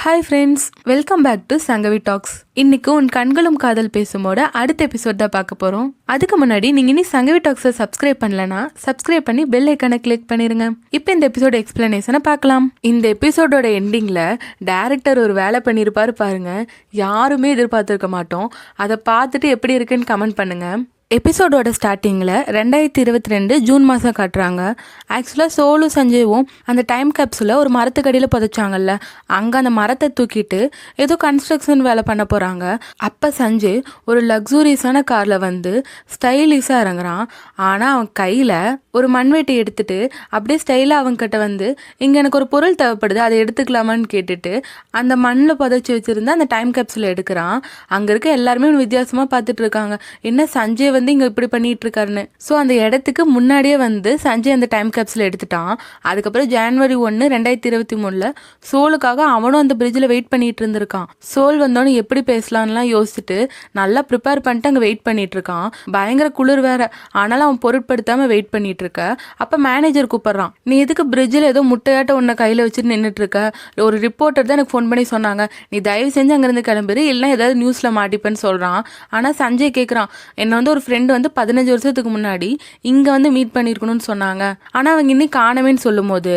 Hi friends, welcome back to Sangavi talks. இன்னைக்கு உன் கண்களும் காதல் பேசுமோட அடுத்த எபிசோட் தான் பார்க்க போகிறோம். அதுக்கு முன்னாடி நீங்கள் இனி சங்கவி டாக்ஸை சப்ஸ்கிரைப் பண்ணலன்னா சப்ஸ்கிரைப் பண்ணி பெல் ஐக்கானை கிளிக் பண்ணிருங்க. இப்போ இந்த எபிசோட எக்ஸ்பிளனேஷனை பார்க்கலாம். இந்த எபிசோடோட எண்டிங்கில் டைரக்டர் ஒரு வேலை பண்ணியிருப்பாரு பாருங்க. யாருமே எதிர்பார்த்துருக்க மாட்டோம். அதை பார்த்துட்டு எப்படி இருக்குன்னு கமெண்ட் பண்ணுங்க. எபிசோடோட ஸ்டார்டிங்கில் 2022 ஜூன் மாதம் காட்டுறாங்க. ஆக்சுவலாக சோலும் சஞ்சயும் அந்த டைம் கேப்ஸில் ஒரு மரத்துக்கடியில் புதைச்சாங்கல்ல, அங்கே அந்த மரத்தை தூக்கிட்டு ஏதோ கன்ஸ்ட்ரக்ஷன் வேலை பண்ண போகிறாங்க. அப்போ சஞ்சய் ஒரு லக்ஸூரியஸான காரில் வந்து ஸ்டைலிஷாக இறங்குறான். ஆனால் அவன் கையில் ஒரு மண்வெட்டி எடுத்துட்டு அப்படியே ஸ்டைலாக அவங்ககிட்ட வந்து, இங்கே எனக்கு ஒரு பொருள் தேவைப்படுது, அதை எடுத்துக்கலாமான்னு கேட்டுட்டு அந்த மண்ணில் புதைச்சி வச்சுருந்தா அந்த டைம் கேப்ஸில் எடுக்கிறான். அங்கே இருக்க எல்லாருமே வித்தியாசமாக பார்த்துட்டு இருக்காங்க, என்ன சஞ்சய் வந்து இங்க இப்படி பண்ணிட்டு இருக்காருன்னு. ஸோ அந்த இடத்துக்கு முன்னாடியே வந்து சஞ்சய் அந்த டைம் கேப்ஸில் எடுத்துட்டான். அதுக்கப்புறம் ஜனவரி 1, 2023 சோலுக்காக அவனும் அந்த பிரிட்ஜில் வெயிட் பண்ணிட்டு இருந்திருக்கான். சோல் வந்தோன்னு எப்படி பேசலான்லாம் யோசிச்சுட்டு நல்லா ப்ரிப்பேர் பண்ணிட்டு அங்கே வெயிட் பண்ணிட்டு இருக்கான். பயங்கர குளிர் வேற, ஆனாலும் அவன் பொருட்படுத்தாம வெயிட் பண்ணிட்டு இருக்க. அப்ப மேனேஜர் கூப்பிடுறான், நீ எதுக்கு பிரிட்ஜில் ஏதோ முட்டையாட்ட உன்னை கையில வச்சுட்டு நின்றுட்டு இருக்க? ஒரு ரிப்போர்ட்டர் தான் எனக்கு ஃபோன் பண்ணி சொன்னாங்க, நீ தயவு செஞ்சு அங்கிருந்து கிளம்பிடு, இல்லைன்னா ஏதாவது நியூஸ்ல மாட்டிப்பேன்னு சொல்றான். ஆனா சஞ்சய் கேட்குறான், என்னை வந்து ஒரு ஃப்ரெண்டு வந்து 15 வருஷத்துக்கு முன்னாடி இங்கே வந்து மீட் பண்ணியிருக்கணும்னு சொன்னாங்க, ஆனால் அவங்க இன்னும் காணவேன்னு சொல்லும் போது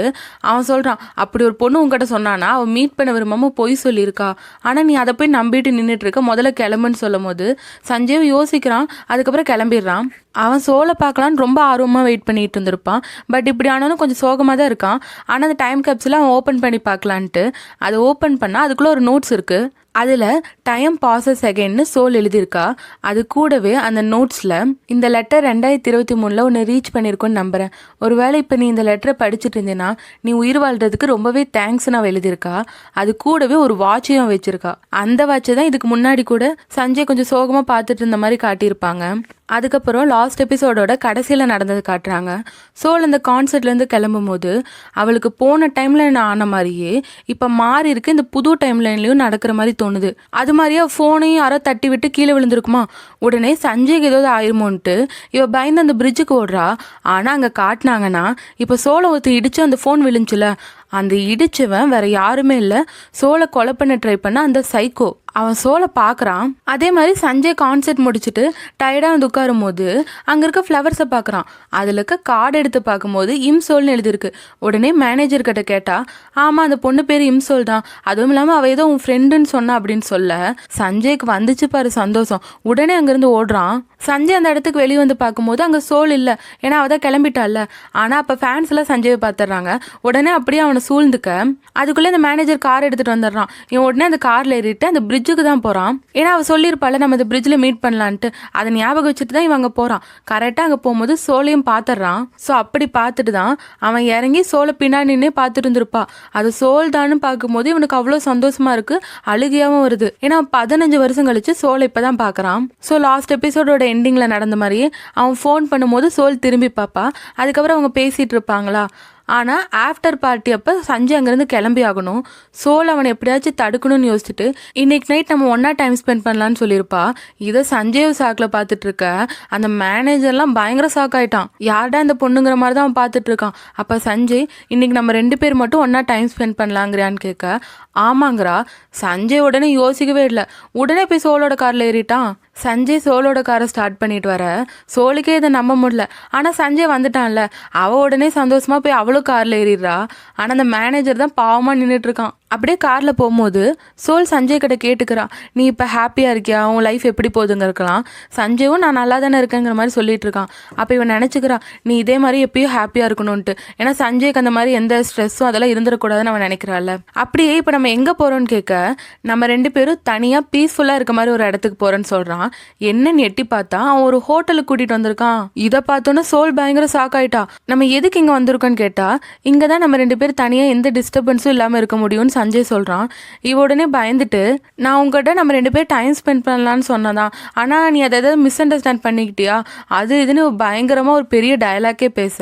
அவன் சொல்கிறான், அப்படி ஒரு பொண்ணு உங்ககிட்ட சொன்னானா அவன் மீட் பண்ண விரும்பாம பொய் சொல்லியிருக்கா, ஆனால் நீ அதை போய் நம்பிட்டு நின்றுட்டு இருக்க, முதல்ல கிளம்புன்னு சொல்லும் போது சஞ்சய் யோசிக்கிறான். அதுக்கப்புறம் கிளம்பிடுறான். அவன் சோலை பார்க்கலான்னு ரொம்ப ஆர்வமாக வெயிட் பண்ணிட்டு இருந்திருப்பான். பட் இப்படி ஆனாலும் கொஞ்சம் சோகமாக தான் இருக்கான். ஆனால் அந்த டைம் கேப்ஸில் அவன் ஓப்பன் பண்ணி பார்க்கலான்ட்டு அதை ஓப்பன் பண்ணால் அதுக்குள்ளே ஒரு நோட்ஸ் இருக்குது. அதில் டைம் பாசஸ் அகைன்னு சோல் எழுதியிருக்கா. அது கூடவே அந்த நோட்ஸில் இந்த லெட்டர் 2023 ஒன்று ரீச் பண்ணியிருக்கோன்னு நம்புகிறேன், ஒருவேளை இப்போ நீ இந்த லெட்டரை படிச்சுட்டு இருந்தேன்னா நீ உயிர் வாழ்கிறதுக்கு ரொம்பவே தேங்க்ஸ்னு அவள் எழுதியிருக்கா. அது கூடவே ஒரு வாட்சையும் வச்சுருக்கா. அந்த வாட்சை தான் இதுக்கு முன்னாடி கூட சஞ்சய் கொஞ்சம் சோகமாக பார்த்துட்டு இருந்த மாதிரி காட்டியிருப்பாங்க. அதுக்கப்புறம் லாஸ்ட் எபிசோடோட கடைசியில் நடந்தது காட்டுறாங்க. சோல் அந்த கான்சர்ட்லேருந்து கிளம்பும் போது அவளுக்கு போன டைம்லைன் ஆன மாதிரியே இப்போ மாறி இருக்கு, இந்த புது டைம்லைன்லையும் நடக்கிற மாதிரி தோணுது. அது மாதிரியே ஃபோனையும் யாரோ தட்டி விட்டு கீழே விழுந்திருக்குமா. உடனே சஞ்சய்க்கு ஏதாவது ஆயிருமோன்ட்டு இவ பயந்து அந்த பிரிட்ஜுக்கு ஓடுறா. ஆனால் அங்கே காட்டினாங்கன்னா இப்போ சோலை ஒருத்தர் இடிச்சு அந்த ஃபோன் விழுந்துச்சுல, அந்த இடிச்சவன் வேற யாருமே இல்லை, சோலை கொலை பண்ண ட்ரை பண்ண அந்த சைக்கோ. அவன் சோலை பார்க்குறான். அதே மாதிரி சஞ்சய் கான்சர்ட் முடிச்சுட்டு டயர்டாக வந்து உட்காரும் போது அங்கே இருக்க ஃப்ளவர்ஸை பார்க்குறான். அதில் இருக்க கார்டு எடுத்து பார்க்கும்போது இம்சோல்னு எழுதியிருக்கு. உடனே மேனேஜர் கிட்ட கேட்டா, ஆமாம் அந்த பொண்ணு பேர் இம்சோல் தான், அதுவும் இல்லாமல் அவள் ஏதோ உன் ஃப்ரெண்டுன்னு சொன்னா அப்படின்னு சொல்ல சஞ்சய்க்கு வந்துச்சு பாரு சந்தோஷம். உடனே அங்கேருந்து ஓடுறான். சஞ்சய் அந்த இடத்துக்கு வெளியே வந்து பார்க்கும்போது அங்கே சோல் இல்லை, ஏன்னா அவள் தான் கிளம்பிட்டால. ஆனால் அப்போ ஃபேன்ஸ் எல்லாம் சஞ்சயை பார்த்துட்றாங்க. உடனே அப்படியே அவனை சூழ்ந்துக்க அதுக்குள்ளே இந்த மேனேஜர் கார் எடுத்துகிட்டு வந்துடுறான். இவன் உடனே அந்த காரில் ஏறிட்டு அந்த பிரிட்ஜுக்கு தான் போகிறான். ஏன்னா அவள் சொல்லியிருப்பாள் நம்ம இந்த பிரிட்ஜில் மீட் பண்ணலான்ட்டு, அதை ஞாபகம் வச்சுட்டு தான் இவன் அங்கே போகிறான். கரெக்டாக அங்கே போகும்போது சோலையும் பார்த்துட்றான். ஸோ அப்படி பார்த்துட்டு தான் அவன் இறங்கி சோலை பின்னாடினே பார்த்துட்டு இருந்திருப்பா. அது சோல் தான்னு பார்க்கும்போது இவனுக்கு அவ்வளோ சந்தோஷமா இருக்குது, அழுகையாகவும் வருது. ஏன்னா 15 வருஷம் கழிச்சு சோலை இப்போ தான் பார்க்குறான். ஸோ லாஸ்ட் எபிசோடோட எண்டிங்கில் நடந்த மாதிரியே அவன் ஃபோன் பண்ணும்போது சோல் திரும்பி பார்ப்பா. அதுக்கப்புறம் அவங்க பேசிகிட்டு இருப்பாங்களா. ஆனால் ஆஃப்டர் பார்ட்டி அப்போ சஞ்சய் அங்கேருந்து கிளம்பி ஆகணும். சோல் அவனை எப்படியாச்சும் தடுக்கணும்னு யோசிச்சுட்டு இன்னைக்கு நைட் நம்ம ஒன்றா டைம் ஸ்பெண்ட் பண்ணலான்னு சொல்லியிருப்பா. இதை சஞ்சய் சாக்கில் பார்த்துட்டு இருக்க அந்த மேனேஜர்லாம் பயங்கர ஷாக் ஆகிட்டான். யார்டா இந்த பொண்ணுங்கிற மாதிரி தான் அவன் பார்த்துட்டு இருக்கான். அப்போ சஞ்சய், இன்னைக்கு நம்ம 2 பேர் மட்டும் ஒன்றா டைம் ஸ்பெண்ட் பண்ணலாங்கிறான்னு கேட்க ஆமாங்கிறா. சஞ்சய் உடனே யோசிக்கவே இல்லை, உடனே போய் சோலோட காரில் ஏறிட்டான். சஞ்சய் சோலோட காரை ஸ்டார்ட் பண்ணிட்டு வர சோலுக்கே இதை நம்ப முடியல. ஆனால் சஞ்சய் வந்துட்டான்ல, அவள் உடனே சந்தோஷமாக போய் அவளும் காரில் ஏறிடுறா. ஆனால் அந்த மேனேஜர் தான் பாவமாக நின்றுட்டு இருக்கான். அப்படியே காரில் போகும்போது சோல் சஞ்சய் கிட்ட கேட்டுக்கிறான், நீ இப்போ ஹாப்பியாக இருக்கியா, உன் லைஃப் எப்படி போகுதுங்க இருக்கலாம். சஞ்சயும் நான் நல்லா தானே இருக்கேங்கிற மாதிரி சொல்லிட்டு இருக்கான். அப்போ இவன் நினச்சிக்கிறான், நீ இதே மாதிரி எப்பயும் ஹாப்பியாக இருக்கணும்ன்ட்டு. ஏன்னா சஞ்சய்க்கு அந்த மாதிரி எந்த ஸ்ட்ரெஸ்ஸும் அதெல்லாம் இருந்துடக்கூடாதுன்னு அவன் நினைக்கிறாள். அப்படியே இப்போ நம்ம எங்கே போகிறோன்னு கேட்க நம்ம 2 பேரும் தனியாக பீஸ்ஃபுல்லாக இருக்க மாதிரி ஒரு இடத்துக்கு போகிறேன்னு சொல்கிறான். என்னன்னு எட்டி பார்த்தா அவன் ஒரு ஹோட்டலுக்கு கூட்டிகிட்டு வந்திருக்கான். இதை பார்த்தோன்னே சோல் பயங்கர ஷாக் ஆகிட்டா. நம்ம எதுக்கு இங்கே வந்திருக்கோன்னு கேட்டால், இங்கே தான் நம்ம 2 பேர் தனியாக எந்த டிஸ்டர்பன்ஸும் இல்லாமல் இருக்க முடியும்னு சஞ்சய் சொல்கிறான். இவ உடனே பயந்துட்டு, நான் உங்ககிட்ட நம்ம 2 பேர் டைம் ஸ்பெண்ட் பண்ணலான்னு சொன்னதான், ஆனால் நீ அதை ஏதாவது மிஸ் அண்டர்ஸ்டாண்ட் பண்ணிக்கிட்டியா, அது இதுன்னு பயங்கரமாக ஒரு பெரிய டயலாக்கே பேச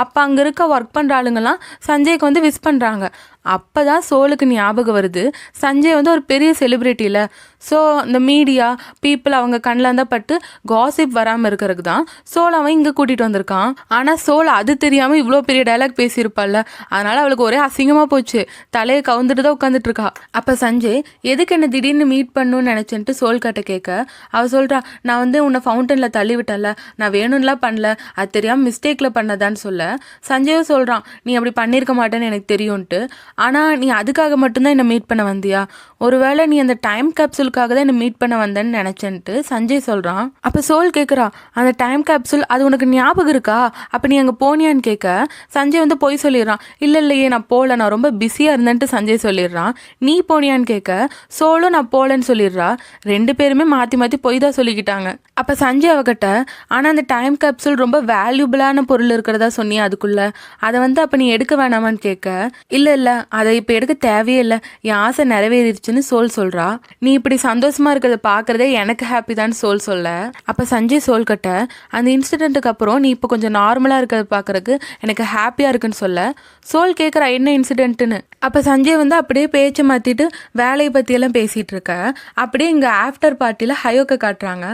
அப்போ அங்கே இருக்க ஒர்க் பண்ணுற ஆளுங்கெல்லாம் சஞ்சய்க்கு வந்து விஷ் பண்ணுறாங்க. அப்பதான் சோலுக்கு ஞாபகம் வருது, சஞ்சய் வந்து ஒரு பெரிய செலிபிரிட்டியில். ஸோ இந்த மீடியா பீப்புள் அவங்க கண்ணில் தான் பட்டு காசிப் வராமல் இருக்கிறதுக்கு தான் சோல் அவன் இங்கே கூட்டிகிட்டு வந்திருக்கான். ஆனால் சோல் அது தெரியாமல் இவ்வளோ பெரிய டைலாக் பேசியிருப்பாள்ல, அதனால் அவளுக்கு ஒரே அசிங்கமாக போச்சு. தலையை கவுந்துட்டு தான் உட்காந்துட்டு இருக்கா. அப்போ சஞ்சய் எதுக்கு என்ன திடீர்னு மீட் பண்ணணும்னு நினச்சேன்ட்டு சோல் கிட்ட கேட்க, அவள் சொல்கிறா, நான் வந்து உன்னை ஃபவுண்டனில் தள்ளி விட்டல, நான் வேணும்லாம் பண்ணல, அது தெரியாமல் மிஸ்டேக்கில் பண்ணதான்னு சொல்ல, சஞ்சயும் சொல்கிறான், நீ அப்படி பண்ணியிருக்க மாட்டேன்னு எனக்கு தெரியும்ன்ட்டு. ஆனால் நீ அதுக்காக மட்டும்தான் என்னை மீட் பண்ண வந்தியா? ஒருவேளை நீ அந்த டைம் கேப்சூலுக்காக தான் என்னை மீட் பண்ண வந்தேன்னு நினச்சேன்ட்டு சஞ்சய் சொல்கிறான். அப்போ சோல் கேட்குறா, அந்த டைம் கேப்சூல் அது உனக்கு ஞாபகம் இருக்கா? அப்போ நீ அங்கே போனியான்னு கேட்க சஞ்சய் வந்து பொய் சொல்லிடுறான். இல்லையே நான் போகல, நான் ரொம்ப பிஸியாக இருந்தேன்ட்டு சஞ்சய் சொல்லிடுறான். நீ போனியான்னு கேட்க சோலும் நான் போகலன்னு சொல்லிடுறா. ரெண்டு பேருமே மாற்றி மாற்றி பொய் தான் சொல்லிக்கிட்டாங்க. அப்போ சஞ்சய் அவகிட்ட, ஆனால் அந்த டைம் கேப்சூல் ரொம்ப வேல்யூபிளான பொருள் இருக்கிறதா சொன்னியா அதுக்குள்ளே, அதை வந்து அப்போ நீ எடுக்க வேணாமான்னு கேட்க, இல்லை அதை இப்போ எடுக்க தேவையே இல்லை, என் ஆசை நிறைவேறிடுச்சுன்னு சோல் சொல்கிறா. நீ இப்படி சந்தோஷமாக இருக்கிறத பார்க்குறதே எனக்கு ஹாப்பி தான் சோல் சொல்ல. அப்போ சஞ்சய் சோல் கிட்ட, அந்த இன்சிடென்ட்டுக்கு அப்புறம் நீ இப்போ கொஞ்சம் நார்மலாக இருக்கிறத பார்க்குறதுக்கு எனக்கு ஹாப்பியாக இருக்குன்னு சொல்ல, சோல் கேட்குறா என்ன இன்சிடென்ட்டுன்னு. அப்போ சஞ்சய் வந்து அப்படியே பேச்சை மாற்றிட்டு வேலையை பற்றியெல்லாம் பேசிகிட்டு இருக்க. அப்படியே இங்கே ஆஃப்டர் பார்ட்டியில் ஹயோக்கை காட்டுறாங்க.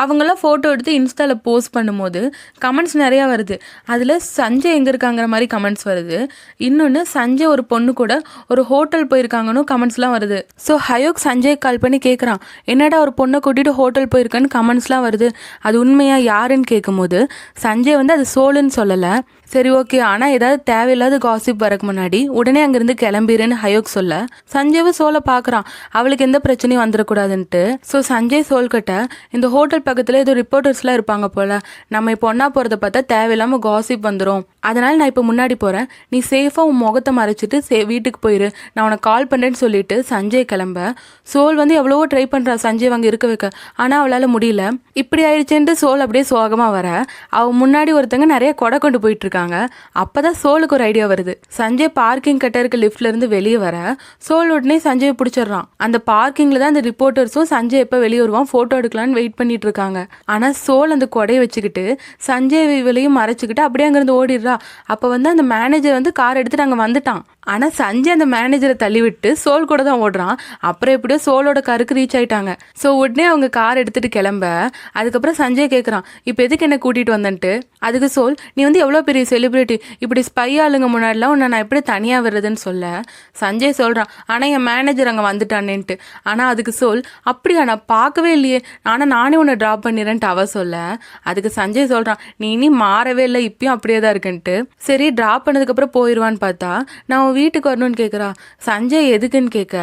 அவங்களாம் ஃபோட்டோ எடுத்து இன்ஸ்டாவில் போஸ்ட் பண்ணும்போது கமெண்ட்ஸ் நிறையா வருது. அதில் சஞ்சய் எங்கே இருக்காங்கிற மாதிரி கமெண்ட்ஸ் வருது. இன்னொன்று சஞ்சய் ஒரு பொண்ணு கூட ஒரு ஹோட்டல் போயிருக்காங்கன்னு கமெண்ட்ஸ்லாம் வருது. ஸோ ஹயோக் சஞ்சய் கால் பண்ணி கேட்குறான், என்னடா ஒரு பொண்ணை கூட்டிகிட்டு ஹோட்டல் போயிருக்கான்னு கமெண்ட்ஸ்லாம் வருது, அது உண்மையா யாருன்னு கேட்கும்போது சஞ்சய் வந்து அது சோலுன்னு சொல்லலை. சரி ஓகே, ஆனால் ஏதாவது தேவையில்லாத காசிப் வரக்கு முன்னாடி உடனே அங்கேருந்து கிளம்பிடுன்னு ஹயோக் சொல்ல, சஞ்சயும் சோலை பார்க்குறான், அவளுக்கு எந்த பிரச்சனையும் வந்துடக்கூடாதுன்ட்டு. ஸோ சஞ்சய் சோல்கிட்ட, இந்த ஹோட்டல் பக்கத்தில் ஏதோ ரிப்போர்ட்டர்ஸ்லாம் இருப்பாங்க போல், நம்ம இப்போ ஒன்றா போகிறத பார்த்தா தேவையில்லாமல் காசிப் வந்துடும், அதனால் நான் இப்போ முன்னாடி போகிறேன், நீ சேஃபாக உன் முகத்தை மறைச்சிட்டு வீட்டுக்கு போயிரு, நான் உனக்கு கால் பண்ணுறேன்னு சொல்லிட்டு சஞ்சய் கிளம்ப. சோல் வந்து எவ்வளவோ ட்ரை பண்ணுறா சஞ்சய் அங்கே இருக்க வைக்க, ஆனால் அவளால் முடியல. இப்படி ஆயிடுச்சுன்ட்டு சோல் அப்படியே சோகமாக வர, அவள் முன்னாடி ஒருத்தங்க நிறைய கொடை கொண்டு போயிட்டு இருக்காங்க. அப்பதான் சோலுக்கு ஒரு ஐடியா வருது. சஞ்சய் பார்க்கிங் கிட்ட இருக்க லிஃப்ட்ல இருந்து வெளியே வர சோல் உடனே சஞ்சய் பிடிச்சிடறான். அந்த பார்க்கிங்ல தான் அந்த ரிப்போர்ட்டர்ஸும் சஞ்சய் எப்ப வெளியே வருவான் போட்டோ எடுக்கலான்னு வெயிட் பண்ணிட்டு இருக்காங்க. ஆனா சோல் அந்த கொடையை வச்சுக்கிட்டு சஞ்சய் வெளியும் மறைச்சுக்கிட்டு அப்படியே அங்கிருந்து ஓடிடுறா. அப்ப வந்து அந்த மேனேஜர் வந்து கார் எடுத்துட்டு அங்க வந்துட்டான். ஆனா சஞ்சய் அந்த மேனேஜரை தள்ளிவிட்டு சோல் கூட தான் ஓடுறான். அப்புறம் எப்படியோ சோலோட காருக்கு ரீச் ஆயிட்டாங்க. ஸோ உடனே அவங்க கார் எடுத்துட்டு கிளம்ப, அதுக்கப்புறம் சஞ்சய் கேட்குறான், இப்போ எதுக்கு என்ன கூட்டிட்டு வந்தன்ட்டு. அதுக்கு சோல், நீ வந்து எவ்வளோ பெரிய செலிபிரிட்டி, இப்படி ஸ்பை ஆளுங்க முன்னாடிலாம் உன்னை நான் எப்படி தனியாக வர்றதுன்னு சொல்ல, சஞ்சய் சொல்கிறான், ஆனால் என் மேனேஜர் அங்கே வந்துட்டானேன்ட்டு. ஆனால் அதுக்கு சோல், அப்படியா நான் பார்க்கவே இல்லையே, ஆனால் நானே உன்னை ட்ராப் பண்ணிடுறேன்ட்டு அவ சொல்ல, அதுக்கு சஞ்சய் சொல்கிறான், நீ இனி மாறவே இல்லை, இப்பயும் அப்படியே தான் இருக்குன்ட்டு. சரி ட்ராப் பண்ணதுக்கப்புறம் போயிடுவான்னு பார்த்தா நான் வீட்டுக்கு வரணும்னு கேட்குறா. சஞ்சய் எதுக்குன்னு கேட்க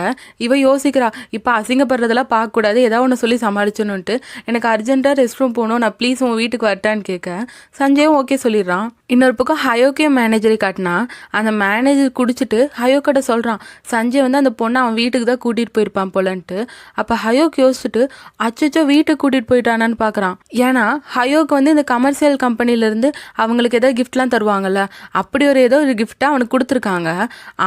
இவ யோசிக்கிறா, இப்போ அசிங்கப்படுறதெல்லாம் பார்க்கக்கூடாது, ஏதாவது ஒன்று சொல்லி சமாளிச்சணுன்ட்டு, எனக்கு அர்ஜென்ட்டாக ரெஸ்ட் ரூம் போகணும், நான் ப்ளீஸ் உன் வீட்டுக்கு வரட்டான்னு கேட்க சஞ்சயும் ஓகே சொல்லிடுறான். இன்னொரு பக்கம் ஹயோக்கையும் மேனேஜரை காட்டினா அந்த மேனேஜர் குடிச்சிட்டு ஹயோக்கிட்ட சொல்கிறான், சஞ்சய் வந்து அந்த பொண்ணை அவன் வீட்டுக்கு தான் கூட்டிகிட்டு போயிருப்பான் போலன்ட்டு. அப்போ ஹயோக் யோசிச்சுட்டு அச்சோ வீட்டுக்கு கூட்டிகிட்டு போயிட்டானான்னு பார்க்குறான். ஏன்னா ஹயோக் வந்து இந்த கமர்ஷியல் கம்பெனிலேருந்து அவங்களுக்கு ஏதோ கிஃப்ட்லாம் தருவாங்கல்ல, அப்படி ஏதோ ஒரு கிஃப்டாக அவனுக்கு கொடுத்துருக்காங்க.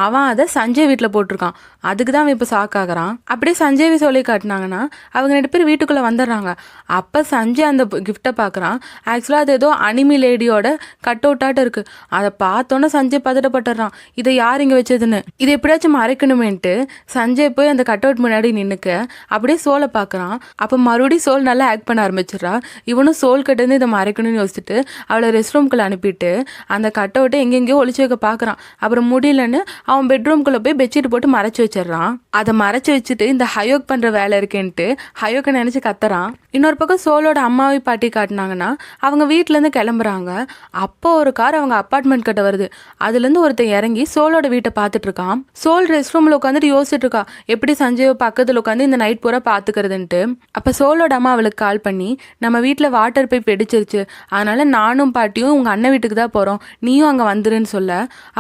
அவன் அதை சஞ்சய் வீட்டில் போட்டிருக்கான். அதுக்கு தான் அவன் இப்போ ஷாக்காகிறான். அப்படியே சஞ்சய் சொல்லி காட்டினாங்கன்னா அவங்க 2 பேர் வீட்டுக்குள்ளே வந்துடுறாங்க. அப்போ சஞ்சய் அந்த கிஃப்டை பார்க்குறான். ஆக்சுவலாக அது ஏதோ அனிமி லேடியோட கட் அவுட்டாட்ட இருக்குது. அதை பார்த்தோன்னே சஞ்சய் பதட்டப்பட்டுறான், இதை யார் இங்கே வச்சதுன்னு. இதை எப்படியாச்சும் மறைக்கணுமேன்ட்டு சஞ்சய் போய் அந்த கட் அவுட் முன்னாடி நின்றுக்க அப்படியே சோலை பார்க்குறான். அப்போ மறுபடியும் சோல் நல்லா ஆக்ட் பண்ண ஆரம்பிச்சிடறா. இவனும் சோல் கிட்டேருந்து இதை மறைக்கணும்னு யோசிச்சுட்டு அவளை ரெஸ்ட் ரூம்குள்ளே அனுப்பிட்டு அந்த கட் அவுட்டை எங்கெங்கேயோ ஒளிச்சு வைக்க பார்க்குறான். அப்புறம் முடியலன்னு அவன் பெட்ரூம்குள்ளே போய் பெட்ஷீட் போட்டு மறைச்சி வச்சிடறான். அதை மறைச்சி வச்சுட்டு இந்த ஹயோக் பண்ணுற வேலை இருக்கேன்ட்டு ஹயோக்கை நினச்சி கத்துறான். இன்னொரு பக்கம் சோலோட அம்மாவை பாட்டி காட்டினாங்கன்னா அவங்க வீட்டிலேருந்து கிளம்புறாங்க. அப்போ ஒரு கார் அவங்க அப்பார்ட்மெண்ட் கிட்ட வருது. அதுலேருந்து ஒருத்தன் இறங்கி சோலோட வீட்டை பார்த்துட்டு இருக்கான். சோல் ரெஸ்ட் ரூமில் உட்காந்துட்டு யோசிச்சுட்டு இருக்கா, எப்படி சஞ்சய் பக்கத்தில் உட்காந்து இந்த நைட் பூரா பார்த்துக்கிறதுன்ட்டு. அப்போ சோலோட அம்மா அவளுக்கு கால் பண்ணி, நம்ம வீட்டில் வாட்டர் பைப் வெடிச்சிருச்சு, அதனால நானும் பாட்டியும் உங்கள் அண்ணன் வீட்டுக்கு தான் போகிறோம், நீயும் அங்கே வந்துருன்னு சொல்ல,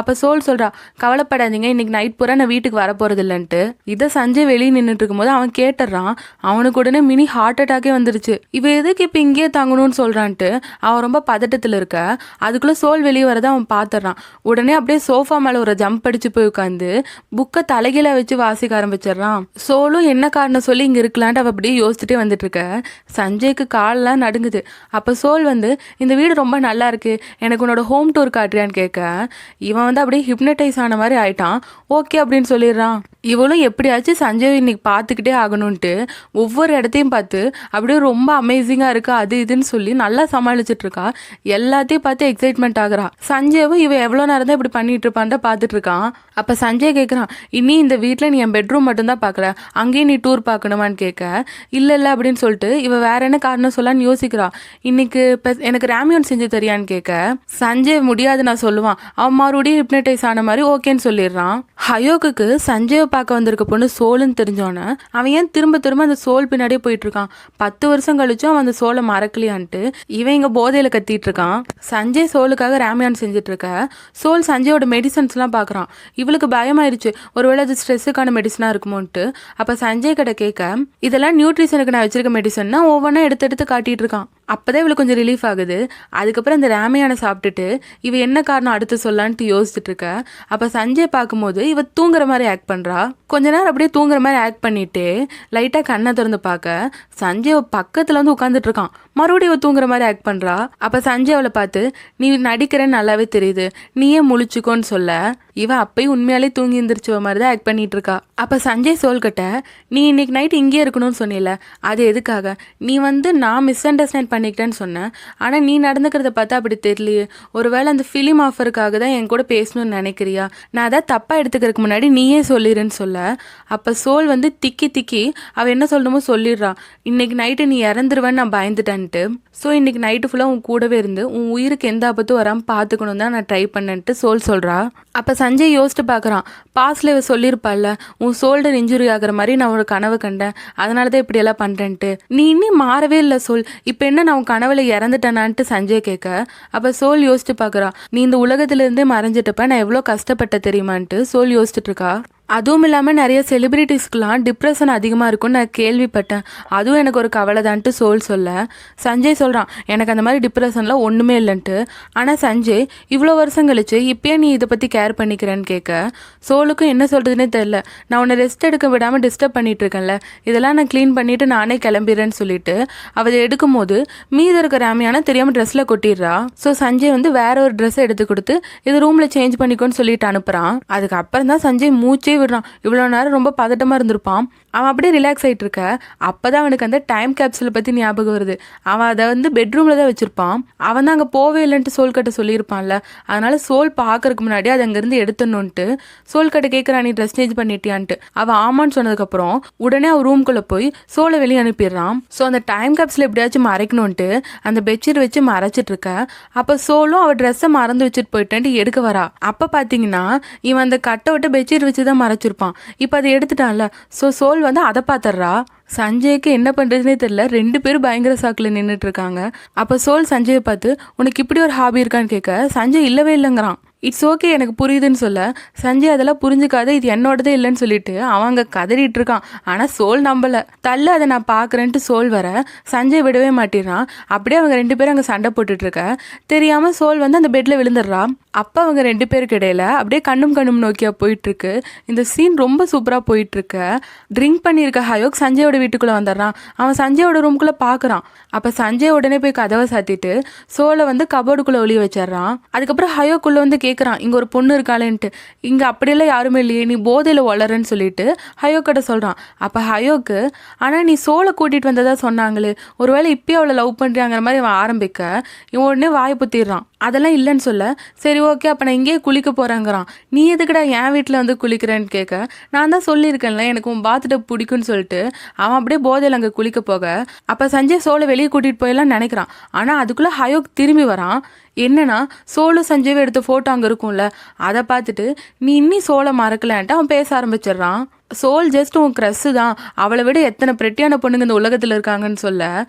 அப்போ சோல் சொல்கிறா, கவலைப்படாதீங்க, இன்னைக்கு நைட் பூரா நான் வீட்டுக்கு வரப்போகிறது இல்லைன்ட்டு. இதை சஞ்சய் வெளியே நின்றுட்டு இருக்கும்போது அவன் கேட்டுறான். அவனுக்கு உடனே மினி ஹார்ட் அட்டாக்கே வந்துருச்சு. இவ எதுக்கு இப்போ இங்கேயே தங்கணும்னு சொல்கிறான்ட்டு அவன் ரொம்ப பதட்டத்தில் இருக்க. அதுக்குள்ளே சோல் வெளியே வரதை அவன் பார்த்துறான். உடனே அப்படியே சோஃபா மேலே ஒரு ஜம்ப் அடிச்சு போய் உட்காந்து புக்கை தலைகீழ வச்சு வாசிக்க ஆரம்பிச்சிடறான். சோலும் என்ன காரணம் சொல்லி இங்கே இருக்கலான்ட்டு அவள் அப்படியே யோசிச்சுட்டே வந்துட்டு இருக்க. சஞ்சய்க்கு காலெலாம் நடுங்குது. அப்போ சோல் வந்து, இந்த வீடு ரொம்ப நல்லா இருக்கு, எனக்கு உன்னோட ஹோம் ரூம் டூர் காட்டுறியான்னு கேட்க இவன் வந்து அப்படியே ஹிப்னடைஸ் ஆன மாதிரி ஆயிட்டான். ஓகே அப்படின்னு சொல்லிடுறான். இவளும் எப்படியாச்சும் சஞ்சய் இன்னைக்கு பார்த்துக்கிட்டே ஆகணும்ன்ட்டு ஒவ்வொரு இடத்தையும் பார்த்து அப்படியே ரொம்ப அமேசிங்காக இருக்கா அது இதுன்னு சொல்லி நல்லா சமாளிச்சுட்டு இருக்கா. எல்லாத்தையும் பார்த்து எக்ஸைட்மெண்ட் ஆகுறா. சஞ்சயும் இவன் எவ்வளோ நேரம் தான் இப்படி பண்ணிட்டு இருப்பான்ட்டு பார்த்துட்டு இருக்கான். அப்போ சஞ்சய் கேட்குறான், இனி இந்த வீட்டில் நீ என் பெட்ரூம் மட்டும்தான் பார்க்குற, அங்கேயும் நீ டூர் பார்க்கணுமான்னு கேட்க இல்லை அப்படின்னு சொல்லிட்டு இவ வேற என்ன காரணம் சொல்லான்னு யோசிக்கிறா. இன்னைக்கு எனக்கு ராமியோன் செஞ்சு தெரியான்னு கேட்க சஞ்சய் முடியாது நான் சொல்லுவான். அவன் மறுபடியும் ஹிப்னடைஸ் ஆன மாதிரி ஓகேன்னு சொல்லிடுறான். ஹயோக்கு சஞ்சய் பார்க்க வந்திருக்க பொண்ணு சோல்னு தெரிஞ்சோன்னே அவன் ஏன் திரும்ப திரும்ப அந்த சோல் பின்னாடியே போயிட்டு இருக்கான். 10 வருஷம் கழிச்சும் அவன் அந்த சோலை மறக்கலையான்ட்டு இவன் இங்க போதையில கத்திட்டு இருக்கான். சஞ்சய் சோலுக்காக ராமியான் செஞ்சுட்டு இருக்க சோல் சஞ்சயோட மெடிசன்ஸ் எல்லாம் பாக்குறான். இவளுக்கு பயமாயிருச்சு, ஒருவேளை அது ஸ்ட்ரெஸ்ஸுக்கான மெடிசனா இருக்குமோன்ட்டு. அப்ப சஞ்சய் கிட்ட கேட்க இதெல்லாம் நியூட்ரிஷனுக்கு நான் வச்சிருக்க மெடிசன்னா ஒவ்வொன்றா எடுத்து எடுத்து காட்டிட்டு இருக்கான். அப்போதான் இவளுக்கு கொஞ்சம் ரிலீஃப் ஆகுது. அதுக்கப்புறம் இந்த ராமையான சாப்பிட்டுட்டு இவ என்ன காரணம் அடுத்து சொல்லான்ட்டு யோசிச்சுட்டு இருக்க. அப்போ சஞ்சய் பார்க்கும்போது இவ தூங்குற மாதிரி ஆக்ட் பண்ணுறா. கொஞ்ச நேரம் அப்படியே தூங்குற மாதிரி ஆக்ட் பண்ணிட்டு லைட்டாக கண்ணை திறந்து பார்க்க சஞ்சய் பக்கத்தில் வந்து உட்காந்துட்டு இருக்கான். மறுபடியும் இவ தூங்குற மாதிரி ஆக்ட் பண்ணுறா. அப்போ சஞ்சய் அவளை பார்த்து நீ நடிக்கிறேன்னு நல்லாவே தெரியுது, நீயே முழிச்சுக்கோன்னு சொல்ல இவ அப்பயும் உண்மையாலே தூங்கி எந்திரிச்சவ மாதிரி தான் ஆக்ட் பண்ணிட்டு இருக்கா. அப்போ சஞ்சய் சோல்கிட்ட நீ இன்னைக்கு நைட் இங்கேயே இருக்கணும்னு சொன்னில, அது எதுக்காக? நீ வந்து நான் மிஸ் அண்டர்ஸ்டாண்ட் பண்ணிக்கிட்டேன்னு சொன்னேன், ஆனால் நீ நடந்துக்கிறத பார்த்தா அப்படி தெரியலையே. ஒருவேளை அந்த ஃபிலிம் ஆஃபருக்காக தான் என் கூட பேசணும்னு நினைக்கிறியா? நான் அதை தப்பாக எடுத்துக்கிறதுக்கு முன்னாடி நீயே சொல்லிடுன்னு சொல்ல அப்போ சோல் வந்து திக்கி அவள் என்ன சொல்லணுமோ சொல்லிடுறா. இன்னைக்கு நைட்டு நீ இறந்துருவேன்னு நான் பயந்துட்டேன்ட்டு. ஸோ இன்னைக்கு நைட்டு ஃபுல்லாக உன் கூடவே இருந்து உன் உயிருக்கு எந்த ஆபத்தும் வராமல் பார்த்துக்கணும் தான் நான் ட்ரை பண்ணேன்ட்டு சோல் சொல்கிறா. அப்போ சஞ்சய் யோசிச்சு பார்க்குறான், பாஸ்ட்ல இவ சொல்லியிருப்பாள்ல உன் ஷோல்டர் இன்ஜுரி ஆகிற மாதிரி நான் ஒரு கனவு கண்டேன், அதனால தான் இப்படி எல்லாம் பண்ணுறேன்ட்டு. நீ இன்னும் மாறவே இல்லை சோல், இப்போ என்ன நான் உன் கனவுல இறந்துட்டேனான்ட்டு சஞ்சய் கேட்க அப்போ சோல் யோசிச்சு பார்க்குறா. நீ இந்த உலகத்திலேருந்தே மறைஞ்சிட்டப்ப நான் எவ்வளோ கஷ்டப்பட்ட தெரியுமான்ட்டு சோல் யோசிச்சுட்டு இருக்கா. அதுவும் இல்லாமல் நிறைய செலிபிரிட்டிஸ்க்கெலாம் டிப்ரெஷன் அதிகமாக இருக்கும்னு நான் கேள்விப்பட்டேன், அதுவும் எனக்கு ஒரு கவலை தான்ட்டு சோல் சொல்ல சஞ்சய் சொல்கிறான் எனக்கு அந்த மாதிரி டிப்ரெஷன்லாம் ஒன்றுமே இல்லைன்ட்டு. ஆனால் சஞ்சய் இவ்வளோ வருஷம் கழிச்சு இப்போயே நீ இதை பற்றி கேர் பண்ணிக்கிறேன்னு கேட்க சோலுக்கும் என்ன சொல்கிறதுனே தெரில. நான் உன்னை ரெஸ்ட் எடுக்க விடாமல் டிஸ்டர்ப் பண்ணிட்டு இருக்கேன்ல, இதெல்லாம் நான் க்ளீன் பண்ணிவிட்டு நானே கிளம்பிடுறேன்னு சொல்லிட்டு அவள் எடுக்கும் போது மீது இருக்க ராமியான தெரியாமல் ட்ரெஸ்ஸில் கொட்டிடுறா. ஸோ சஞ்சய் வந்து வேற ஒரு ட்ரெஸ்ஸை எடுத்து கொடுத்து இது ரூமில் சேஞ்ச் பண்ணிக்கோன்னு சொல்லிட்டு அனுப்புகிறான். அதுக்கப்புறம் தான் சஞ்சய் மூச்சே விடுறான். இவ்வளோ நேரம் ரொம்ப பதட்டமாக இருந்திருப்பான். அவன் அப்படியே ரிலாக்ஸ் ஆகிட்டு இருக்க அப்போதான் அவனுக்கு அந்த டைம் கேப்சூலை பற்றி ஞாபகம் வருது. அவன் அதை வந்து பெட்ரூமில் தான் வச்சுருப்பான். அவன் தான் அங்கே போவே இல்லைன்ட்டு சோல் கிட்ட சொல்லியிருப்பான்ல, அதனால சோல் பார்க்கறதுக்கு முன்னாடி அதை அங்கேருந்து எடுத்துடணுன்ட்டு சோல் கிட்ட கேட்குறான் நீ ட்ரெஸ் சேஞ்ச் பண்ணிட்டியான்ட்டு. அவன் ஆமான்னு சொன்னதுக்கப்புறம் உடனே அவன் ரூம்குள்ளே போய் சோலை வெளியே அனுப்பிடுறான். ஸோ அந்த டைம் கேப்சூலை எப்படியாச்சும் மறைக்கணுன்ட்டு அந்த பெட்ஷீட் வச்சு மறைச்சிட்டு இருக்க. அப்போ சோலும் அவள் ட்ரெஸ்ஸை மறந்து வச்சுட்டு போயிட்டேன்ட்டு எடுக்க வரா. அப்போ பார்த்தீங்கன்னா இவன் அந்த கட்டை விட்டு பெட்ஷீட் வச்சு தான் மறைச்சிருப்பான். இப்போ அதை எடுத்துட்டான்ல, ஸோ சோல் வந்து அதை பார்த்துட்றா. சஞ்சய்க்கு என்ன பண்ணுறதுனே தெரியல, 2 பேரும் பயங்கர சாக்கில் நின்றுட்டு இருக்காங்க. அப்போ சோல் சஞ்சயை பார்த்து உனக்கு இப்படி ஒரு ஹாபி இருக்கான்னு கேட்க சஞ்சய் இல்லவே இல்லைங்கிறான். இட்ஸ் ஓகே எனக்கு புரியுதுன்னு சொல்ல சஞ்சய் அதெல்லாம் புரிஞ்சுக்காத இது என்னோடதே இல்லைன்னு சொல்லிட்டு அவங்க கதறிட்டு இருக்கான். ஆனால் சோல் நம்பலை. தள்ளு அதை நான் பார்க்குறேன்ட்டு சோல் வர சஞ்சய் விடவே மாட்டிடுறான். அப்படியே அவங்க 2 பேரும் அங்கே சண்டை போட்டுட்டு இருக்க தெரியாமல் சோல் வந்து அந்த பெட்டில் விழுந்துடுறா. அப்போ அவங்க 2 பேருக்கு இடையில அப்படியே கண்ணும் நோக்கியா போயிட்டுருக்கு. இந்த சீன் ரொம்ப சூப்பராக போயிட்டுருக்கு. ட்ரிங்க் பண்ணியிருக்க ஹயோக் சஞ்சயோட வீட்டுக்குள்ளே வந்துடுறான். அவன் சஞ்சயோட ரூம்குள்ளே பார்க்குறான். அப்போ சஞ்சய் உடனே போய் கதவை சாத்திட்டு சோலை வந்து கபோர்டுக்குள்ளே ஒளிய வச்சிடறான். அதுக்கப்புறம் ஹயோக்குள்ளே வந்து கேட்குறான் இங்கே ஒரு பொண்ணு இருக்காளேன்ட்டு. இங்கே அப்படியெல்லாம் யாருமே இல்லையே, நீ போதையில் வளரன்னு சொல்லிட்டு ஹயோக்கிட்ட சொல்கிறான். அப்போ ஹயோக்கு ஆனால் நீ சோலை கூட்டிகிட்டு வந்ததா சொன்னாங்களே, ஒருவேளை இப்பயே அவளை லவ் பண்ணுறாங்கிற மாதிரி அவன் ஆரம்பிக்க இவன் உடனே வாயை புத்திடுறான். அதெல்லாம் இல்லைன்னு சொல்ல சரி ஓகே அப்போ நான் இங்கேயே குளிக்க போகிறேங்கிறான். நீ எதுக்குடா என் வீட்டில் வந்து குளிக்கிறேன்னு கேட்க நான் தான் சொல்லியிருக்கேன்ல எனக்கு உன் பாத்டப் பிடிக்குன்னு சொல்லிட்டு அவன் அப்படியே போதையில் அங்கே குளிக்க போக அப்போ சஞ்சய் சோலை வெளியே கூட்டிகிட்டு போயெல்லாம் நினைக்கிறான். ஆனால் அதுக்குள்ளே ஹயோக் திரும்பி வரான். என்னன்னா சோலு சஞ்சய் எடுத்த ஃபோட்டோ அங்கே இருக்கும்ல, அதை பார்த்துட்டு நீ இன்னி சோலை மறக்கலான்ட்டு அவன் பேச ஆரம்பிச்சிடுறான். சோல் ஜஸ்ட் உன் க்ரஸ்ஸு தான், அவளை விட எத்தனை பிரெட்டியான பொண்ணுங்க இந்த உலகத்தில் இருக்காங்கன்னு சொல்ல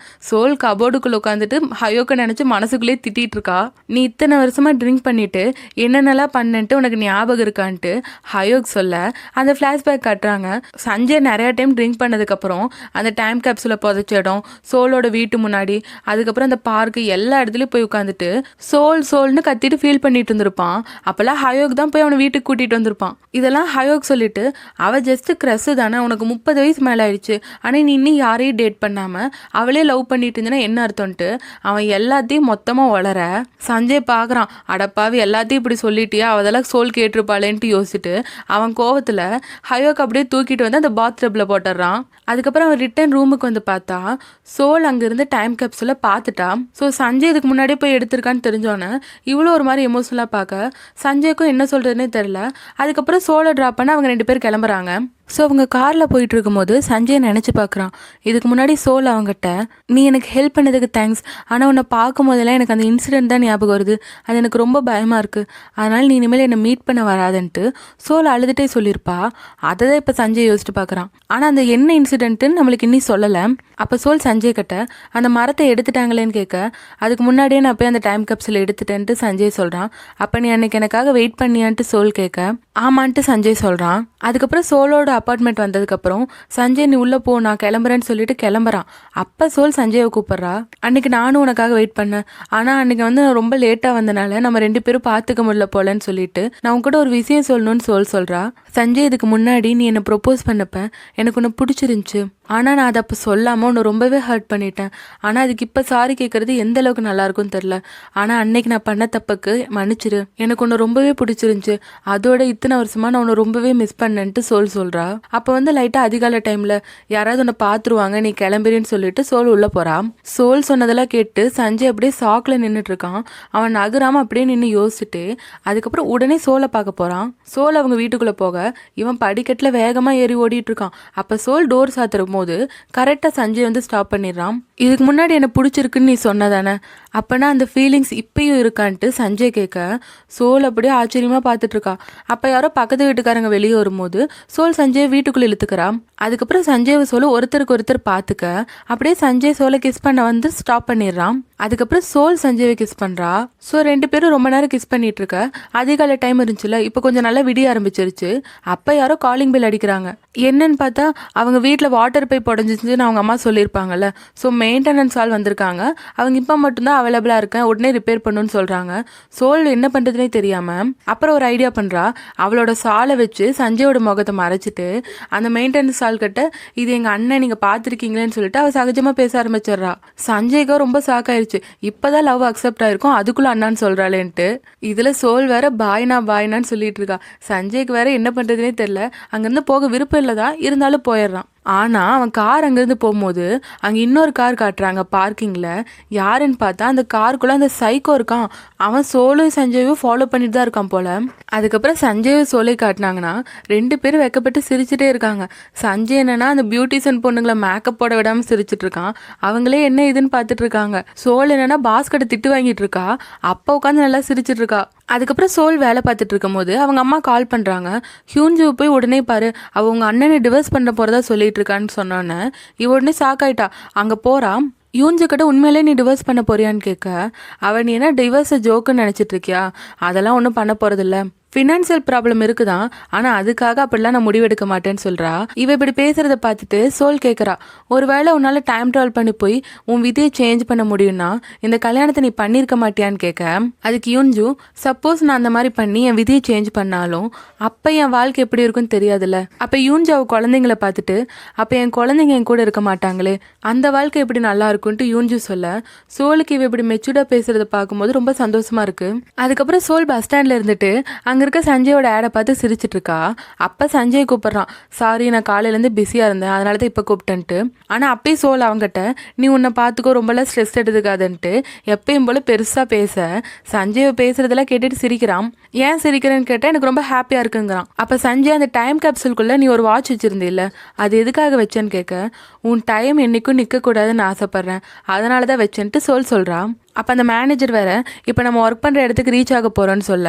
சோல் கபோர்டுக்குள்ளே உட்காந்துட்டு ஹயோக்க நினச்சி மனசுக்குள்ளேயே திட்டிகிட்டு இருக்கா. நீ இத்தனை வருஷமாக ட்ரிங்க் பண்ணிட்டு என்னென்னலாம் பண்ணன்ட்டு உனக்கு ஞாபகம் இருக்கான்ட்டு ஹயோக் சொல்ல அந்த ஃப்ளாஷ்பேக் காட்டுறாங்க. சஞ்சய் நிறையா டைம் ட்ரிங்க் பண்ணதுக்கப்புறம் அந்த டைம் கேப்சூலை புதைச்ச இடம், சோலோட வீட்டு முன்னாடி, அதுக்கப்புறம் அந்த பார்க்கு எல்லா இடத்துலையும் போய் உட்காந்துட்டு சோல்னு கத்திட்டு ஃபீல் பண்ணிட்டு இருந்திருப்பான். அப்போல்லாம் ஹயோக் தான் போய் அவனை வீட்டுக்கு கூட்டிகிட்டு வந்திருப்பான். இதெல்லாம் ஹயோக் சொல்லிட்டு அவள் ஜஸ்ட் க்ரஷ் தானே, உனக்கு 30 வயசு மேலே ஆயிடுச்சு, ஆனால் நீ இன்னும் யாரையும் டேட் பண்ணாமல் அவளே லவ் பண்ணிட்டு இருந்தேன்னா என்ன அர்த்தம்ன்ட்டு அவன் எல்லாத்தையும் மொத்தமாக வளர சஞ்சய் பார்க்குறான். அடப்பாவி எல்லாத்தையும் இப்படி சொல்லிட்டியா, அவதெல்லாம் சோல் கேட்டிருப்பாளேன்ட்டு யோசிச்சுட்டு அவன் கோவத்தில் ஹயோக்கு அப்படியே தூக்கிட்டு வந்து அந்த பாத்டப்பில் போட்டுடுறான். அதுக்கப்புறம் அவன் ரிட்டன் ரூமுக்கு வந்து பார்த்தா சோல் அங்கேருந்து டைம் கேப்சூலை பார்த்துட்டான். ஸோ சஞ்சய் இதுக்கு முன்னாடியே போய் எடுத்திருக்கான்னு தெரிஞ்சோன்னே இவ்வளோ ஒரு மாதிரி எமோஷனலாக பார்க்க சஞ்சய்க்கும் என்ன சொல்கிறதுனே தெரில. அதுக்கப்புறம் சோலை ட்ராப் பண்ண அவங்க 2 பேர் கிளம்புறாங்க. ஸோ அவங்க காரில் போயிட்டு இருக்கும்போது சஞ்சய் நினச்சி பார்க்குறான், இதுக்கு முன்னாடி சோல் அவங்ககிட்ட நீ எனக்கு ஹெல்ப் பண்ணதுக்கு தேங்க்ஸ், ஆனால் உன்னை பார்க்கும் போதெல்லாம் எனக்கு அந்த இன்சிடென்ட் தான் ஞாபகம் வருது, அது எனக்கு ரொம்ப பயமாக இருக்குது, அதனால் நீ இனிமேல் என்னை மீட் பண்ண வராதுன்ட்டு சோல் அழுதுகிட்டே சொல்லியிருப்பா. அதை தான் இப்போ சஞ்சய் யோசிச்சுட்டு பார்க்குறான். ஆனால் அந்த என்ன இன்சிடென்ட்டுன்னு நம்மளுக்கு இன்னும் சொல்லலை. அப்போ சோல் சஞ்சய் கிட்ட அந்த மரத்தை எடுத்துட்டாங்களேன்னு கேட்க, அதுக்கு முன்னாடியே நான் போய் அந்த டைம் கேப்சூல் எடுத்துட்டேன்ட்டு சஞ்சய் சொல்கிறான். அப்போ நீ அன்னைக்கு எனக்காக வெயிட் பண்ணியான்ட்டு சோல் கேட்க, ஆமான்ட்டு சஞ்சய் சொல்கிறான். அதுக்கப்புறம் சோலோட அப்பார்ட்மெண்ட் வந்ததுக்கப்புறம் சஞ்சய் நீ உள்ளே போ நான் கிளம்புறேன்னு சொல்லிட்டு கிளம்புறான். அப்போ சோல் சஞ்சயை கூப்பிட்றா, அன்னைக்கு நானும் உனக்காக வெயிட் பண்ணேன், ஆனால் அன்னைக்கு வந்து நான் ரொம்ப லேட்டாக வந்தனால நம்ம 2 பேரும் பார்த்துக்க முடியல போலன்னு சொல்லிட்டு நான் உங்ககிட்ட ஒரு விஷயம் சொல்லணும்னு சொல்கிறா. சஞ்சய் இதுக்கு முன்னாடி நீ என்னை ப்ரொப்போஸ் பண்ணப்ப எனக்கு உன்னை பிடிச்சிருந்துச்சு, ஆனால் நான் அதை அப்போ சொல்லாமல் உன்னை ரொம்பவே ஹர்ட் பண்ணிட்டேன், ஆனால் அதுக்கு இப்போ சாரி கேட்குறது எந்த அளவுக்கு நல்லா இருக்கும்னு தெரில, ஆனால் அன்னைக்கு நான் பண்ண தப்புக்கு மன்னிச்சிரு, எனக்கு உன்னை ரொம்பவே பிடிச்சிருந்துச்சு, அதோட இத்தனை வருஷமா நான் உன்னை ரொம்பவே மிஸ் பண்ணேன்ட்டு சொல்கிறா. அப்போ வந்து லைட்டாக அதிகாலை டைமில் யாராவது உன்னை பார்த்துருவாங்க நீ கிளம்புறேன்னு சொல்லிட்டு சோல் உள்ளே போகிறான். சோல் சொன்னதெல்லாம் கேட்டு சஞ்சய் அப்படியே சாக்கில் நின்றுட்டு இருக்கான். அவன் நகராமல் அப்படியே நின்று யோசிச்சுட்டு அதுக்கப்புறம் உடனே சோலை பார்க்க போகிறான். சோல் அவங்க வீட்டுக்குள்ளே போக இவன் படிக்கட்டில் வேகமாக ஏறி ஓடிட்டு இருக்கான். அப்போ சோல் டோர் சாத்துற போது கரெக்டாக சஞ்சய் வந்து ஸ்டாப் பண்ணிடுறான். இதுக்கு முன்னாடி என்ன பிடிச்சிருக்குன்னு நீ சொன்னதானே, அப்போனா அந்த ஃபீலிங்ஸ் இப்பயும் இருக்கான்ட்டு சஞ்சய் கேட்க சோல் அப்படியே ஆச்சரியமாக பார்த்துட்டு இருக்கா. அப்போ யாரோ பக்கத்து வீட்டுக்காரங்க வெளியே வரும்போது சோல் சஞ்சய் வீட்டுக்குள்ளே இழுத்துக்கிறான். அதுக்கப்புறம் சஞ்சய் சோல் ஒருத்தருக்கு ஒருத்தர் பார்த்துக்க அப்படியே சஞ்சய் சோலை கிஸ் பண்ண வந்து ஸ்டாப் பண்ணிடுறான். அதுக்கப்புறம் சோல் சஞ்சயை கிஸ் பண்ணுறா. ஸோ 2 பேரும் ரொம்ப நேரம் கிஸ் பண்ணிட்டு இருக்க. அதிகாலை டைம் இருந்துச்சுல, இப்போ கொஞ்சம் நல்லா விடிய ஆரம்பிச்சிருச்சு. அப்போ யாரோ காலிங் பெல் அடிக்கிறாங்க. என்னன்னு பார்த்தா அவங்க வீட்டில் வாட்டர் பைப் உடஞ்சிச்சுன்னு அவங்க அம்மா சொல்லியிருப்பாங்கல்ல. ஸோ மெயின்டெனன்ஸ் ஆள் வந்திருக்காங்க. அவங்க இப்போ மட்டும்தான் அவைலபிளாக இருக்கேன், உடனே ரிப்பேர் பண்ணுன்னு சொல்கிறாங்க. சோல் என்ன பண்ணுறதுனே தெரியாமல் அப்புறம் ஒரு ஐடியா பண்ணுறா. அவளோட சாலை வச்சு சஞ்சயோட முகத்தை மறைச்சிட்டு அந்த மெயின்டெனன்ஸ் ஆள் கிட்ட இது எங்கள் அண்ணன் நீங்கள் பார்த்துருக்கீங்களேன்னு சொல்லிட்டு அவள் சகஜமாக பேச ஆரம்பிச்சிடுறா. சஞ்சய்க்கோ ரொம்ப ஷாக் ஆயிடுச்சு. இப்போதான் லவ் அக்செப்ட் ஆயிருக்கும், அதுக்குள்ள அண்ணான்னு சொல்கிறாளேன்ட்டு. இதில் சோல் வேற பாய்னான்னு சொல்லிட்டு இருக்கா. சஞ்சய்க்கு வேற என்ன பண்ணுறதுனே தெரில. அங்கேருந்து போக விருப்பம் இல்லைதான், இருந்தாலும் போயிடுறான். ஆனால் அவன் கார் அங்கேருந்து போகும்போது அங்கே இன்னொரு கார் காட்டுறாங்க பார்க்கிங்கில். யாருன்னு பார்த்தா அந்த காருக்குள்ளே அந்த சைக்கோ இருக்கான். அவன் சோலையும் சஞ்சயும் ஃபாலோ பண்ணிட்டு தான் இருக்கான் போல். அதுக்கப்புறம் சஞ்சயும் சோலை காட்டினாங்கன்னா 2 பேரும் வெக்கப்பட்டு சிரிச்சுட்டே இருக்காங்க. சஞ்சய் என்னன்னா அந்த பியூட்டிஷியன் பொண்ணுங்களை மேக்கப் போட விடாமல் சிரிச்சிட்டு இருக்கான். அவங்களே என்ன இதுன்னு பார்த்துட்டு இருக்காங்க. சோல் என்னன்னா பாஸ்கட்டை திட்டு வாங்கிட்டு இருக்கா. அப்போ உட்காந்து நல்லா சிரிச்சிட்டு இருக்கா. அதுக்கப்புறம் சோல் வேலை பார்த்துட்டு இருக்கும் போது அவங்க அம்மா கால் பண்ணுறாங்க. ஹியூன்ஜு போய் உடனே பாரு, அவள் உங்கள் அண்ணனை டிவோர்ஸ் பண்ண போகிறதா சொல்லிட்டு இருக்கான்னு சொன்னோன்னே இவ உடனே ஷாக் ஆயிட்டா. அங்கே போகிறான். யூன்ஜு கிட்ட உண்மையிலே நீ டிவோர்ஸ் பண்ண போறியான்னு கேட்க, அவன் நீ என்ன டிவோர்ஸை ஜோக்குன்னு நினச்சிட்டு இருக்கியா, அதெல்லாம் ஒன்றும் பண்ண போகிறதில்ல, ஃபினான்சியல் ப்ராப்ளம் இருக்குதான், ஆனால் அதுக்காக அப்படிலாம் நான் முடிவெடுக்க மாட்டேன்னு சொல்கிறா. இவ இப்படி பேசுகிறத பார்த்துட்டு சோல் கேட்குறா, ஒருவேளை உன்னால் டைம் ட்ராவல் பண்ணி போய் உன் விதியை சேஞ்ச் பண்ண முடியும்னா இந்த கல்யாணத்தை நீ பண்ணியிருக்க மாட்டியான்னு கேட்க, அதுக்கு யூன்ஜு சப்போஸ் நான் அந்த மாதிரி பண்ணி என் விதியை சேஞ்ச் பண்ணாலும் அப்போ என் வாழ்க்கை எப்படி இருக்குன்னு தெரியாதுல்ல. அப்போ யூன்ஜு அவள் குழந்தைங்கள பார்த்துட்டு அப்போ என் குழந்தைங்க என் கூட இருக்க மாட்டாங்களே, அந்த வாழ்க்கை எப்படி நல்லா இருக்கும்ட்டு யூன்ஜு சொல்ல, சோலுக்கு இவ இப்படி மெச்சூர்டாக பேசுகிறத பார்க்கும்போது ரொம்ப சந்தோஷமாக இருக்குது. அதுக்கப்புறம் சோல் பஸ் ஸ்டாண்டில் இருந்துட்டு அங்கே இருக்க சஞ்சயோட ஆடை பார்த்து சிரிச்சிட்டு இருக்கா. அப்போ சஞ்சய் கூப்பிட்றான், சாரி நான் காலையிலேருந்து பிஸியாக இருந்தேன் அதனால தான் இப்போ கூப்பிட்டேன்ட்டு. ஆனால் அப்பயும் சோல் அவங்ககிட்ட நீ உன்னை பார்த்துக்கோ ரொம்பலாம் ஸ்ட்ரெஸ் எடுத்துக்காதுன்ட்டு எப்பயும் போல் பெருசாக பேச சஞ்சய் பேசுகிறதெல்லாம் கேட்டுட்டு சிரிக்கிறான். ஏன் சிரிக்கிறேன்னு கேட்டால் எனக்கு ரொம்ப ஹாப்பியாக இருக்குங்கிறான். அப்போ சஞ்சய் அந்த டைம் கேப்சூல்குள்ளே நீ ஒரு வாட்ச் வச்சுருந்தில்ல, அது எதுக்காக வச்சேன்னு கேட்க, உன் டைம் என்றைக்கும் நிற்கக்கூடாதுன்னு ஆசைப்பட்றேன் அதனால தான் வச்சேன்ட்டு சொல்கிறான். அப்போ அந்த மேனேஜர் வேற இப்போ நம்ம ஒர்க் பண்ணுற இடத்துக்கு ரீச் ஆக போகிறோன்னு சொல்ல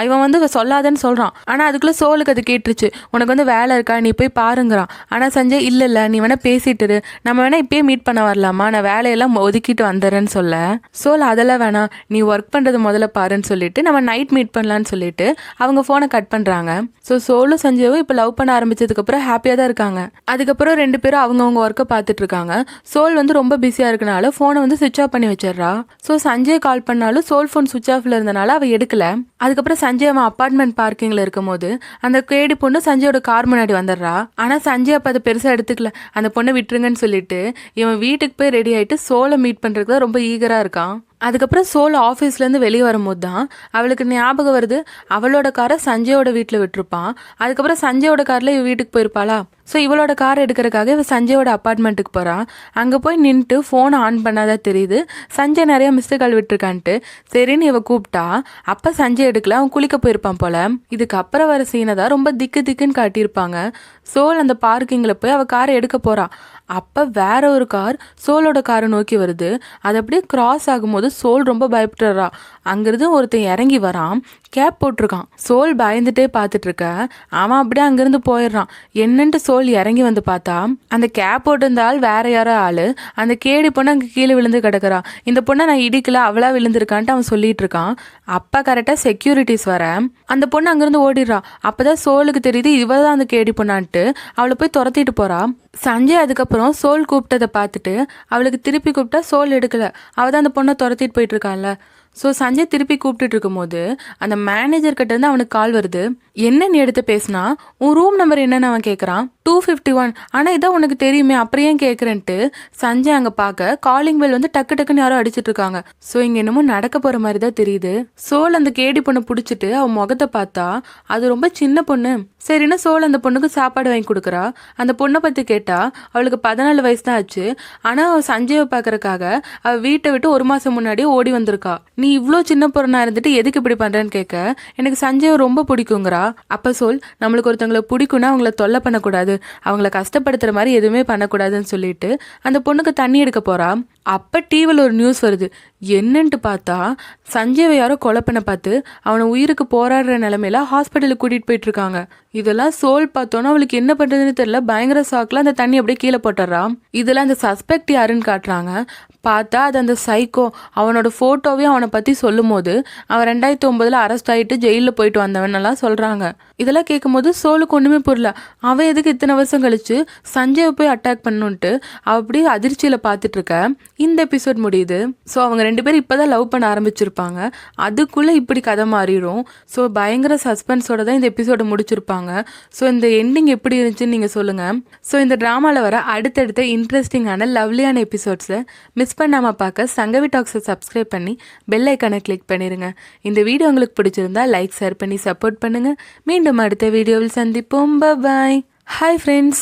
இவன் வந்து சொல்லாதன்னு சொல்கிறான். ஆனால் அதுக்குள்ளே சோலுக்கு அது கேட்டுருச்சு, உனக்கு வந்து வேலை இருக்கா நீ போய் பாருங்கிறான். ஆனால் சஞ்சய் இல்லை நீ வேணால் பேசிட்டுரு, நம்ம வேணால் இப்பயே மீட் பண்ண வரலாமா, நான் வேலையெல்லாம் ஒதுக்கிட்டு வந்துடுறேன்னு சொல்ல சோல் அதெல்லாம் வேணாம் நீ ஒர்க் பண்ணுறது முதல்ல பாருன்னு சொல்லிட்டு நம்ம நைட் மீட் பண்ணலான்னு சொல்லிட்டு அவங்க ஃபோனை கட் பண்ணுறாங்க. ஸோ சோலும் சஞ்சயும் இப்போ லவ் பண்ண ஆரம்பிச்சதுக்கப்புறம் ஹாப்பியாக தான் இருக்காங்க. அதுக்கப்புறம் 2 பேரும் அவங்கவுங்க ஒர்க்கை பார்த்துட்டு இருக்காங்க. சோல் வந்து ரொம்ப பிஸியாக இருக்கனால ஃபோனை வந்து சுவிட்ச் ஆஃப் பண்ணி வச்சிடுறா. ஸோ சஞ்சய் கால் பண்ணாலும் சோல் ஃபோன் சுவிச் ஆஃப்ல இருந்தனால அவள் எடுக்கல. அதுக்கப்புறம் சஞ்சய் அவன் அப்பார்ட்மெண்ட் பார்க்கிங்ல இருக்கும் போது அந்த கேடி பொண்ணு சஞ்சயோட கார் முன்னாடி வந்துடுறா. ஆனால் சஞ்சய் அப்போ அதை பெருசாக எடுத்துக்கல. அந்த பொண்ணை விட்டுருங்கன்னு சொல்லிட்டு இவன் வீட்டுக்கு போய் ரெடி ஆகிட்டு சோலை மீட் பண்ணுறதுக்கு தான் ரொம்ப ஈகராக இருக்கான். அதுக்கப்புறம் சோல் ஆஃபீஸ்லேருந்து வெளியே வரும்போது தான் அவளுக்கு ஞாபகம் வருது அவளோட காரை சஞ்சயோட வீட்டில் விட்டுருப்பான். அதுக்கப்புறம் சஞ்சயோட காரில் இவ வீட்டுக்கு போயிருப்பாளா. ஸோ இவளோட கார் எடுக்கிறதுக்காக இவ சஞ்சயோட அப்பார்ட்மெண்ட்டுக்கு போகிறான். அங்கே போய் நின்றுட்டு ஃபோனை ஆன் பண்ணாதான் தெரியுது சஞ்சய் நிறைய மிஸ்டு கால் விட்டுருக்கான்ட்டு. சரின்னு இவ கூப்பிட்டா அப்போ சஞ்சய் எடுக்கல, அவன் குளிக்க போயிருப்பான் போல. இதுக்கு அப்புறம் வர சீனை தான் ரொம்ப திக்குன்னு காட்டியிருப்பாங்க. சோல் அந்த பார்க்கிங்கில் போய் அவள் காரை எடுக்க போகிறான். அப்போ வேற ஒரு கார் சோலோட காரை நோக்கி வருது. அது அப்படியே கிராஸ் ஆகும்போது சோல் ரொம்ப பயப்படுறா. அங்கிருந்து ஒருத்தன் இறங்கி வரான், கேப் போட்டிருக்கான். சோல் பயந்துட்டே பார்த்துட்டு இருக்க அவன் அப்படியே அங்கிருந்து போயிடுறான். என்னன்ட்டு சோல் இறங்கி வந்து பார்த்தா அந்த கேப் போட்டிருந்த ஆள் வேற யாரோ ஆளு. அந்த கேடி பொண்ணு அங்கே கீழே விழுந்து கிடக்குறான். இந்த பொண்ணை நான் இடிக்கல அவளா விழுந்திருக்கான்ட்டு அவன் சொல்லிட்டு இருக்கான். அப்போ கரெக்டாக செக்யூரிட்டிஸ் வர அந்த பொண்ணு அங்கிருந்து ஓடிடுறான். அப்போதான் சோலுக்கு தெரியுது இவ தான் அந்த கேடி பொண்ணான்ட்டு அவளை போய் துரத்திட்டு போறா. சஞ்சய் அதுக்கப்புறம் சோல் கூப்பிட்டதை பார்த்துட்டு அவளுக்கு திருப்பி கூப்பிட்டா சோல் எடுக்கல. அவள் தான் அந்த பொண்ணை துரத்திட்டு போயிட்டு இருக்கான்ல. ஸோ சஞ்சய் திருப்பி கூப்பிட்டுட்டு இருக்கும்போது அந்த மேனேஜர் கிட்ட இருந்து அவனுக்கு கால் வருது. என்னன்னு எடுத்து பேசினா உன் ரூம் நம்பர் என்னன்னு அவன் கேட்குறான். 251. ஆனால் இதான் உனக்கு தெரியுமே அப்புறம் ஏன் கேட்குறேன்ட்டு சஞ்சய் அங்கே பார்க்க காலிங் பெல் வந்து டக்குன்னு யாரோ அடிச்சிட்டு இருக்காங்க. ஸோ இங்கே என்னமோ நடக்க போகிற மாதிரி தான் தெரியுது. சோல் அந்த கேடி பொண்ணை பிடிச்சிட்டு அவன் முகத்தை பார்த்தா அது ரொம்ப சின்ன பொண்ணு. சரின்னா சோல் அந்த பொண்ணுக்கு சாப்பாடு வாங்கி கொடுக்குறா. அந்த பொண்ணை பற்றி கேட்டா அவளுக்கு 14 வயசு தான் ஆச்சு. ஆனால் அவள் சஞ்சயை பார்க்கறக்காக அவள் வீட்டை விட்டு 1 மாதம் முன்னாடியே ஓடி வந்திருக்கா. நீ இவ்வளோ சின்ன பொண்ணா இருந்துட்டு எதுக்கு இப்படி பண்ணுறேன்னு கேட்க எனக்கு சஞ்சயை ரொம்ப பிடிக்குங்கிறா. அப்போ சோல் நம்மளுக்கு ஒருத்தவங்களை பிடிக்கும்னா அவங்கள தொல்லை பண்ணக்கூடாது, அவங்கள கஷ்டப்படுத்துற மாதிரி எதுவுமே பண்ணக்கூடாதுன்னு சொல்லிட்டு அந்த பொண்ணுக்கு தண்ணி எடுக்க போறா. அப்போ டிவியில் ஒரு நியூஸ் வருது. என்னன்ட்டு பார்த்தா சஞ்சயை யாரோ கொலை பண்ண பார்த்து அவனை உயிருக்கு போராடுற நிலைமையில ஹாஸ்பிட்டலுக்கு கூட்டிகிட்டு போயிட்டு இருக்காங்க. இதெல்லாம் சோல் பார்த்தோன்னா அவளுக்கு என்ன பண்ணுறதுன்னு தெரியல. பயங்கர சாக்கில் அந்த தண்ணி அப்படியே கீழே போட்டுறா. இதெல்லாம் அந்த சஸ்பெக்ட் யாருன்னு காட்டுறாங்க. பார்த்தா அது அந்த சைக்கோ. அவனோட ஃபோட்டோவையும் அவனை பற்றி சொல்லும் போது அவன் 2009 அரெஸ்ட் ஆகிட்டு ஜெயிலில் போயிட்டு வந்தவனெல்லாம் சொல்கிறாங்க. இதெல்லாம் கேட்கும்போது சோலுக்கு ஒன்றுமே புரியல. அவன் எதுக்கு இத்தனை வருஷம் கழிச்சு சஞ்சயை போய் அட்டாக் பண்ணுன்ட்டு அப்படியே அதிர்ச்சியில் பார்த்துட்டு இருக்க இந்த எபிசோட் முடியுது. ஸோ அவங்க 2 பேரும் இப்போ தான் லவ் பண்ண ஆரம்பிச்சிருப்பாங்க. அதுக்குள்ளே இப்படி கதை மாறிடும். ஸோ பயங்கர சஸ்பென்ஸோட தான் இந்த எபிசோடை முடிச்சிருப்பாங்க. ஸோ இந்த எண்டிங் எப்படி இருந்துச்சுன்னு நீங்கள் சொல்லுங்கள். ஸோ இந்த ட்ராமாவில் வர அடுத்தடுத்த இன்ட்ரெஸ்டிங்கான லவ்லியான எபிசோட்ஸை மிஸ் பண்ணாமல் பார்க்க சங்கவி டாக்ஸை சப்ஸ்கிரைப் பண்ணி பெல் ஐக்கானை கிளிக் பண்ணிடுங்க. இந்த வீடியோ உங்களுக்கு பிடிச்சிருந்தா லைக் ஷேர் பண்ணி சப்போர்ட் பண்ணுங்கள். மீண்டும் அடுத்த வீடியோவில் சந்திப்போம். பாய். Hi friends.